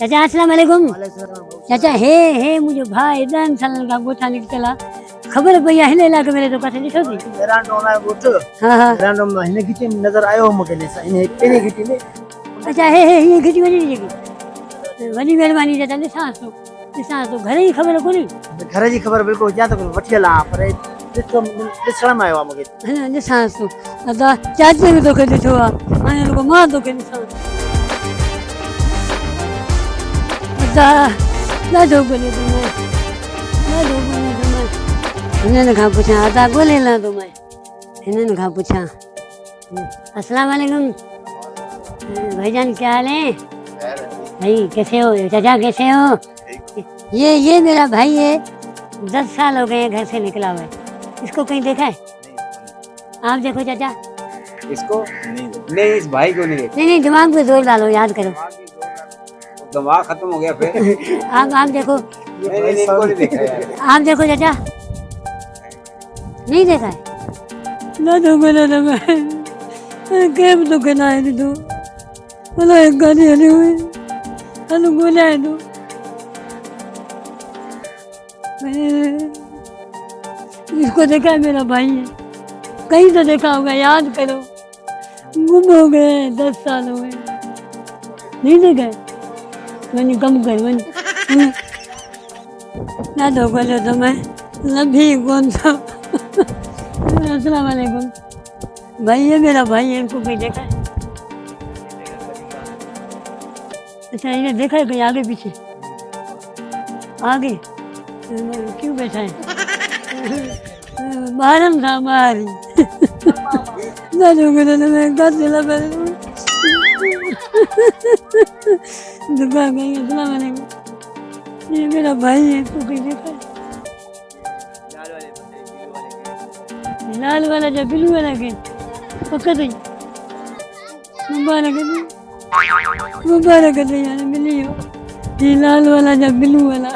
चाचा अस्सलाम वालेकुम। चाचा हे मुझे भाई एदान सालन का गोठा निकला खबर भैया हिले इलाके में तो कथे ॾिठो थी एरांडो ना गोठ हाँ एरांडो में हिन गिटी नजर आयो मूंखे ॾिस हिन पेने गिटी में अच्छा हे ये घिटी वञी जेकी वॾी महिरबानी चाचा ॾिसां तो घर ही खबर कोनी घर जी ख़बर बिल्कुल या तो वठी हला पर ॾिठो ॾिसण में आयो आहे मूंखे है ना ॾिसां तो अदा चाचे में तोखे ॾिठो आहे हाणे रुगो मां तोखे ॾिसां अदा ॾाढो ॻोल्हे थो मैं ॾाढो ॻोल्हे थो मैं हिननि खां पुछां अदा ॻोल्हे लां थो मैं हिननि खां पुछां अस्सलाम वालेकुम भाईजान क्या हाल है भाई कैसे हो चाचा कैसे हो ये मेरा भाई है 10 साल हो गए घर से निकला हुआ है इसको कहीं देखा है आप देखो चाचा इसको नहीं इस भाई को नहीं देखा नहीं दिमाग पे जोर डालो याद करो दिमाग खत्म हो गया फिर आप देखो नहीं इनको नहीं देखा यार आप देखो चाचा नहीं देखा है ना तो मैंने ना मैं कैब तो कहना है तो बोला एक गाड़ी हली हुई हलो बोला है तो इसको देखा है मेरा भाई है कहीं तो देखा होगा याद करो गुम हो गए 10 साल हो गए नहीं देखा है मैंने कम कर मैंने ना तो बोले तो मैं लभी कौन सा अस्सलाम वालेकुम भाई ये मेरा भाई है इनको कोई देखा है अच्छा इन्हें देखा है कहीं आगे पीछे आगे क्यों बैठा है बारम था मारी ना जो मेरे ने मैं गात दिला पहले दुकान गई अस्सलाम वालेकुम ये मेरा भाई है इसको कोई देखा है लाल वाला जो ब्लू वाला के पक्का तो मुबारक है यार मिली हो ये लाल वाला जो ब्लू वाला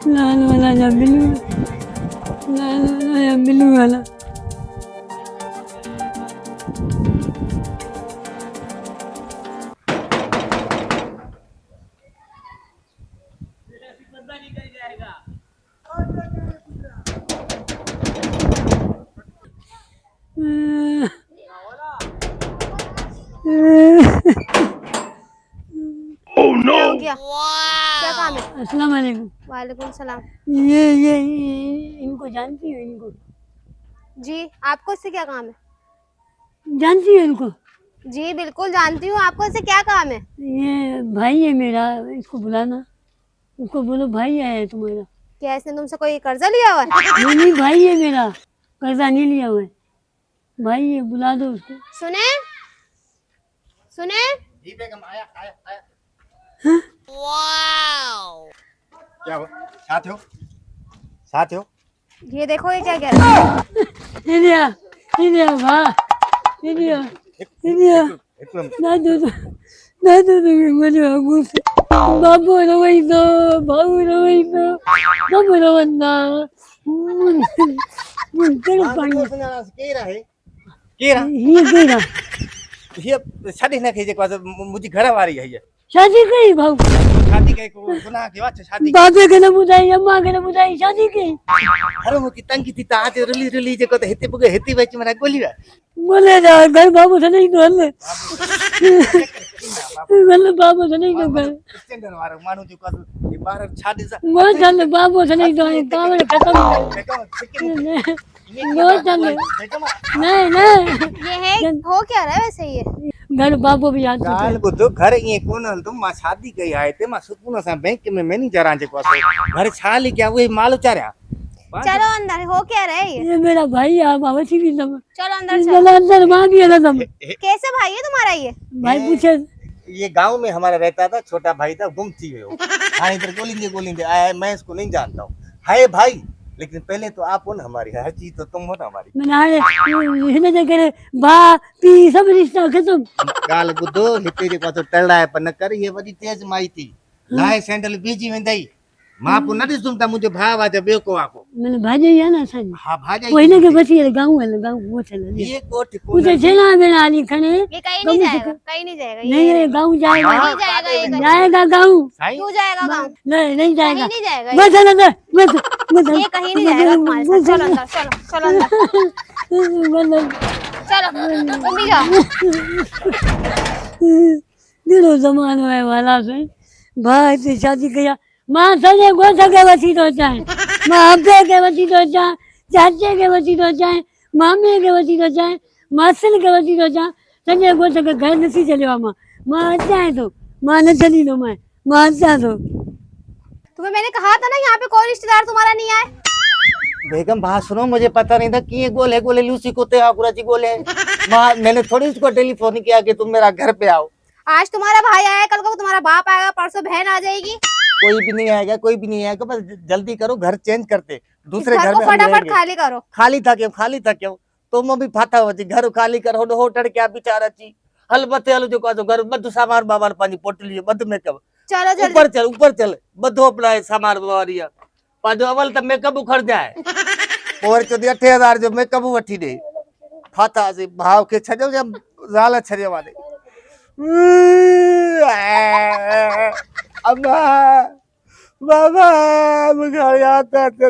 लाल वाला जो ब्लू वाला क्या काम है? अस्सलाम वालेकुम वालेकुम सलाम। ये इनको जानती हो इनको जी आपको इससे क्या काम है? जानती हो इनको जी बिल्कुल जानती हूँ। आपको इससे क्या काम है? ये भाई है मेरा इसको बुलाना उसको बोलो भाई आया है तुम्हारा क्या इसने तुमसे कोई कर्जा लिया हुआ है? नहीं भाई है मेरा कर्जा नहीं लिया हुआ है भाई है बुला दो उसको सुने सुने जी बेगम आया आया आया हाँ? क्या हो साथ हो ये देखो ये क्या कह रहा है। इन्हें वाह इन्हें ना दो मुझे आगू से बाबू रोई दो बाबू रोई दो बाबू रोवंदा चलो पानी केरा है ये केरा ये छाड़ी न के जेको मुजी घर वाली है ये शादी कई भाऊ शादी के को गुनाह के वाच शादी बाबे के न बुधाई अम्मा के न बुधाई शादी कई अरे मुकी तंगी थी ताज रली जेको त हिते पुगे हिते बेच मना गोली बोले जा घर बाबू से नहीं तो हल्ले बाबू से नहीं तो घर स्टैंडर वारो मानु जो को ये बाहर छाड़ी सा वो चल बाबू से नहीं तो काम खत्म वो चल नहीं ये है हो क्या रहा है वैसे ये? घर बाबू भी याद गाल बुधो घर ये कोन हल तुम मा शादी कई आए ते मा सुकून सा बैंक में मैनेजर आ जेको घर छा ले क्या वो माल उचारया चलो अंदर हो क्या रहा है ये मेरा भाई है बाबा सी भी सब चलो अंदर चलो। चलो अंदर मां भी है सब कैसे भाई है तुम्हारा ये? भाई पूछे ये गांव में हमारा रहता था छोटा भाई था गुम थी गयो हां इधर गोलिंदे आया मैं इसको नहीं जानता हूं है भाई लेकिन पहले तो आप हो ना हमारी हर चीज तो तुम हो ना हमारी मैंने हिन जे करे बा पी सब रिश्ता खत्म गाल बुधो हिते जे पासो टड़ा है पर न कर ये वडी तेज माई थी लाए सैंडल बीजी वेंदई मां को नथी सुमता मुंहिंजो भाउ आहे ॿियो को आहे को मैंने भाजे या ना सन हा भाॼाई कोई ना के बसी गांव है गांव वो चला ये कोठ उसे सेना में आली खने ये कहीं नहीं जाएगा, कहीं नहीं जाएगा नहीं ये। ये गांव जाएगा नहीं जाएगा ये कहीं। जाएगा गांव साईं क्यों जाएगा गाँव? नहीं जाएगा कहीं नहीं जाएगा बस अंदर बस ये कहीं नहीं जाएगा तुम्हारे साथ। चलो अंदर, चलो चलो अंदर, चलो तुम भी जाओ। दिलो जमानो है वाला से भाई से शादी किया मां सजे गो सके वसी तो चाहे मां अब्बे के वसी तो चाहे चाचे के वसी तो चाहे मामे के वसी तो चाहे मासन के वसी तो चाहे सजे गो सके घर नसी चलियो मां चाहे तो मां न चली लो मां चाहे तो तुम्हें मैंने कहा था ना यहाँ पे कोई रिश्तेदार तुम्हारा नहीं आए। बेगम बात सुनो मुझे पता नहीं था कि ये गोले गोले लूसी कुत्ते आकुरा जी गोले मां मैंने थोड़ी उसको टेलीफोन किया कि तुम मेरा घर पे आओ आज तुम्हारा भाई आया, कल को तुम्हारा बाप आएगा, परसों बहन आ जाएगी। कोई भी नहीं आएगा कोई भी नहीं आएगा बस जल्दी करो घर चेंज करते दूसरे इस घर को में हम फटाफट रहेंगे। खाली करो। खाली था क्यों तुम भी फाता होती घर खाली कर हो टड़ क्या बिचारा ची हल बते हल जो को घर बद सामान बाबा पानी पोटली बद मेकअप चलो जल्दी। ऊपर चल बधो अपना सामान बाबा पाजो अवल त मेकअप उखड़ जाए और चोदी 8000 जो मेकअप वठी दे फाता से भाव के छजो जब ज़ाल छजे वाले अम्मा बाबा मुझे याद आता